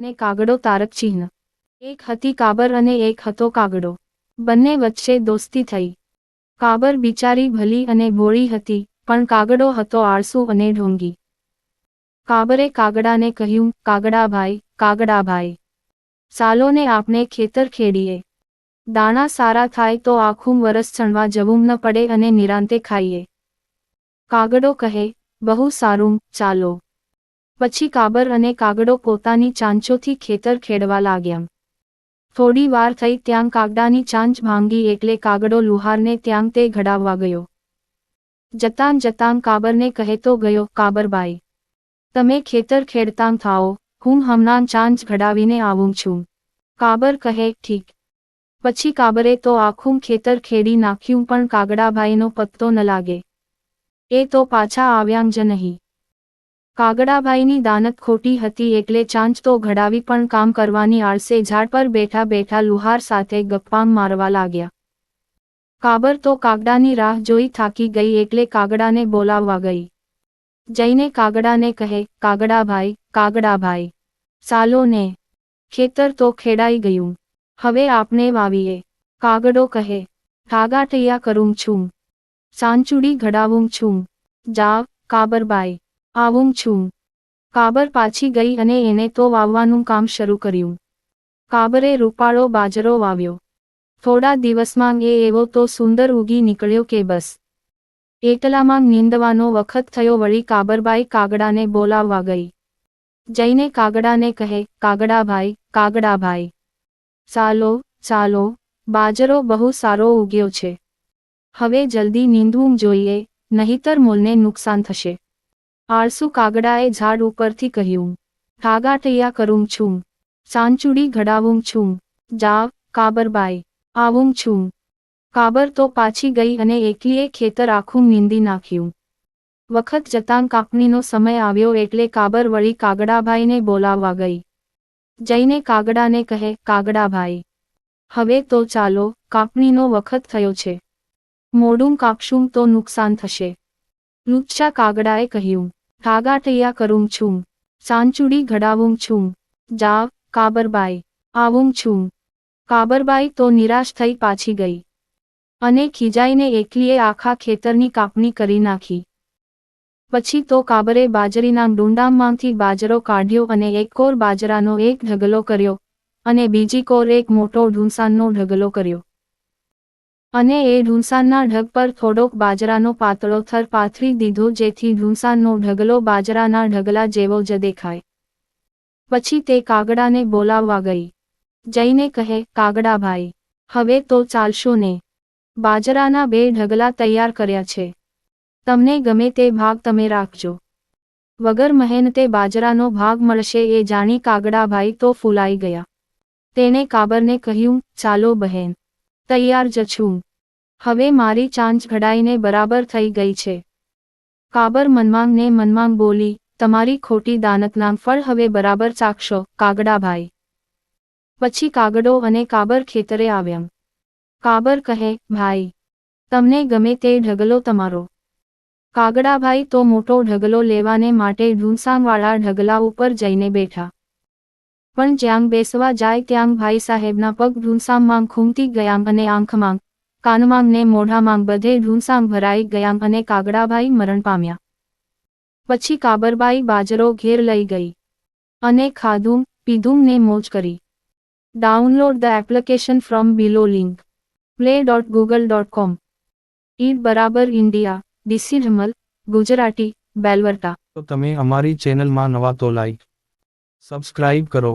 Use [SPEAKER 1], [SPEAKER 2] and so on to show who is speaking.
[SPEAKER 1] ને કાગડો તારક ચિહ્ન। એક હતી કાબર અને એક હતો કાગડો। બંને વચ્ચે દોસ્તી થઈ। કાબર બિચારી ભલી અને ભોળી હતી, પણ કાગડો હતો આળસુ અને ઢોંગી। કાબરે કાગડાને કહ્યું, કાગડા ભાઈ, ચાલોને આપણે ખેતર ખેડીએ। દાણા સારા થાય તો આખું વરસ ચણવા જવું ન પડે અને નિરાંતે ખાઈએ। કાગડો કહે, બહુ સારું, ચાલો। પછી કાબર અને કાગડો પોતાની ચાંચોથી ખેતર ખેડવા લાગ્યા। થોડી વાર થઈ ત્યાં કાગડાની ચાંચ ભાંગી એટલે કાગડો લુહારને ત્યાં તે ઘડાવવા ગયો। જતાં કાબરને કહેતો ગયો, કાબરભાઈ, તમે ખેતર ખેડતા થાઓ, હું હમણાં ચાંચ ઘડાવીને આવું છું। કાબર કહે, ઠીક। પછી કાબરે તો આખું ખેતર ખેડી નાખ્યું, પણ કાગડાભાઈનો પત્તો ન લાગે। એ તો પાછા આવ્યા જ નહીં। કાગડાભાઈની દાનત ખોટી હતી એટલે ચાંચ તો ઘડાવી, પણ કામ કરવાની આળસે ઝાડ પર બેઠા બેઠા લુહાર સાથે ગપ્પા મારવા લાગ્યા। કાબર તો કાગડાની રાહ જોઈ થાકી ગઈ એટલે કાગડાને બોલાવવા ગઈ। જઈને કાગડાને કહે, કાગડાભાઈ, ચાલો ને, ખેતર તો ખેડાઈ ગયું, હવે આપણે વાવીએ। કાગડો કહે, ઠાગાઠૈયા કરું છું, ચાંચુડી ઘડાવું છું, જાવ કાબરભાઈ, આવું છું। કાબર પાછી ગઈ અને એને તો વાવવાનું કામ શરૂ કર્યું। કાબરે રૂપાળો બાજરો વાવ્યો। થોડા દિવસમાં એ એવો તો સુંદર ઉગી નીકળ્યો કે બસ। એટલામાં નીંદવાનો વખત થયો, વળી કાબરબાઈ કાગડાને બોલાવવા ગઈ। જઈને કાગડાને કહે, કાગડાભાઈ, ચાલો, બાજરો બહુ સારો ઉગ્યો છે, હવે જલ્દી નીંદવું જોઈએ, નહીતર મૂળને નુકસાન થશે। આળસુ કાગડાએ ઝાડ ઉપરથી કહ્યું, ઠાગાઠૈયા કરું છું, ચાંચુડી ઘડાવું છું, જાવ કાબરભાઈ, આવું છું। કાબર તો પાછી ગઈ અને એકલીએ ખેતર આખું નીંદી નાખ્યું। વખત જતાં કાપણીનો સમય આવ્યો એટલે કાબર વળી કાગડાભાઈને બોલાવવા ગઈ। જઈને કાગડાને કહે, કાગડાભાઈ, હવે તો ચાલો, કાપણીનો વખત થયો છે, મોડું કાપશું તો નુકસાન થશે। લુચ્ચા કાગડાએ કહ્યું, ઠાગાઠૈયા કરું છું, ચાંચુડી ઘડાવું છું, જાવ કાબરભાઈ, આવું છું। કાબરબાઈ તો નિરાશ થઈ પાછી ગઈ અને ખીજાઈને એકલીએ આખા ખેતરની કાપણી કરી નાખી। પછી તો કાબરે બાજરીના ડુંડામાંથી બાજરો કાઢ્યો અને એક કોર બાજરાનો એક ઢગલો કર્યો અને બીજી કોર એક મોટો ઢૂંસાનનો ઢગલો કર્યો અને એ ઢૂંસાનના ઢગ પર થોડોક બાજરાનો પાતળો થર પાથરી દીધો, જેથી ઢૂંસાનનો ઢગલો બાજરાના ઢગલા જેવો જ દેખાય। પછી તે કાગડાને બોલાવવા ગઈ। જઈને કહે, કાગડાભાઈ, હવે તો ચાલશો ને, બાજરાના 2 ઢગલા તૈયાર કર્યા છે, તમને ગમે તે ભાગ તમે રાખજો। વગર મહેનતે બાજરાનો ભાગ મળશે એ જાણી કાગડાભાઈ તો ફૂલાઈ ગયા। તેણે કાબરને કહ્યું, ચાલો બહેન, તૈયાર જ છું, હવે મારી ચાંચ ઘડાઈને બરાબર થઈ ગઈ છે। કાબર મનમાં બોલી, તમારી ખોટી દાનતના ફળ હવે બરાબર ચાખશો કાગડાભાઈ। પછી કાગડો અને કાબર ખેતરે આવ્યા। કાબર કહે, ભાઈ, તમને ગમે તે ઢગલો તમારો। કાગડાભાઈ તો મોટો ઢગલો લેવાને માટે ઢૂંસાનવાળા ઢગલા ઉપર જઈને બેઠા, પણ જ્યાં બેસવા જાય ત્યાં ભાઈ સાહેબના પગ ઢૂંસામાં ખૂંટી ગયા અને આંખમાં, કાનમાં ને મોઢામાં બધે ઢૂંસાં ભરાઈ ગયા અને કાગડાભાઈ મરણ પામ્યા। પછી કાબરબાઈ બાજરો ઘેર લઈ ગઈ અને ખાધું પીધું ને મોજ કરી। Download the application from below link, play.google.com। ઈડ=ઇન્ડિયા, ડિસિઝમલ, ગુજરાતી, બેલવર્ટા।
[SPEAKER 2] તો તમે અમારી ચેનલમાં નવા તો લાઈક, સબસ્ક્રાઇબ કરો।